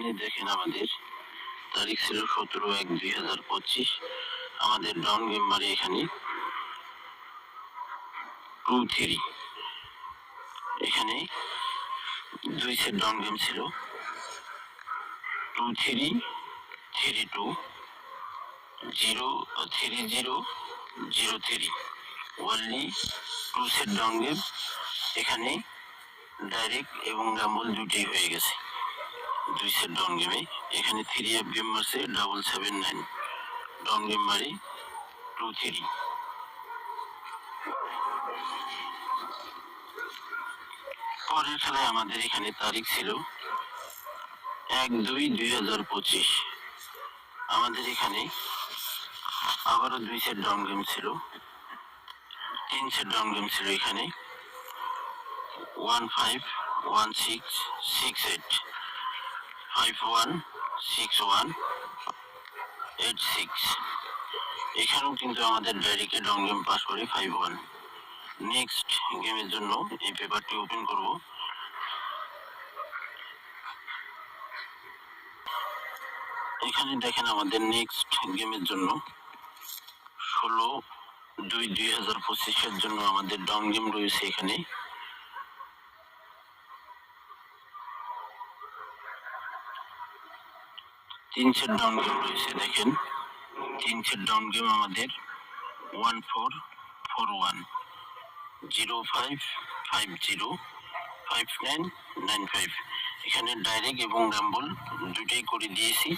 এখানে দেখেন আমাদের তারিখ ছিল 17/1/2025। আমাদের ডাউন গেম বাড়ি এখানে 2-3। এখানে 2 সেট ডাউন গেম ছিল 2-3, 3-2, 0-3-0, 0-3। Only 2 set down game. এখানে ডাইরেক্ট এবং ডাবল দুটোই হয়ে গেছে 2 সেট ডাউন গেমে। এখানে 3 গেম মারছে 779 ডাউন গেম মারি 2-3। পরের খেলায় আমাদের এখানে তারিখ ছিল 1-2-2025। আমাদের এখানে আবারও 2 সেট ডাউন গেম ছিল, 3 সেট ডাউন গেম ছিল। এখানে 1-5, 1-6, 6-8, 5-1, 6-1, 8-6। এখানেও কিন্তু আমাদের ডাইরেক্টে ডাউন গেম পাস করে 5-1। নেক্সট গেমের জন্য এই পেপারটি ওপেন করব। এখানে দেখেন আমাদের নেক্সট গেমের জন্য 16/2/2025 জন্য আমাদের ডাউন গেম রয়েছে। এখানে 3 সেট ডাউন গেম রয়েছে। দেখেন 3 সেট ডাউন গেম আমাদের 1441, 0550, 5995। এখানে ডাইরেক্ট এবং রাম্বল দুটোই করে দিয়েছি।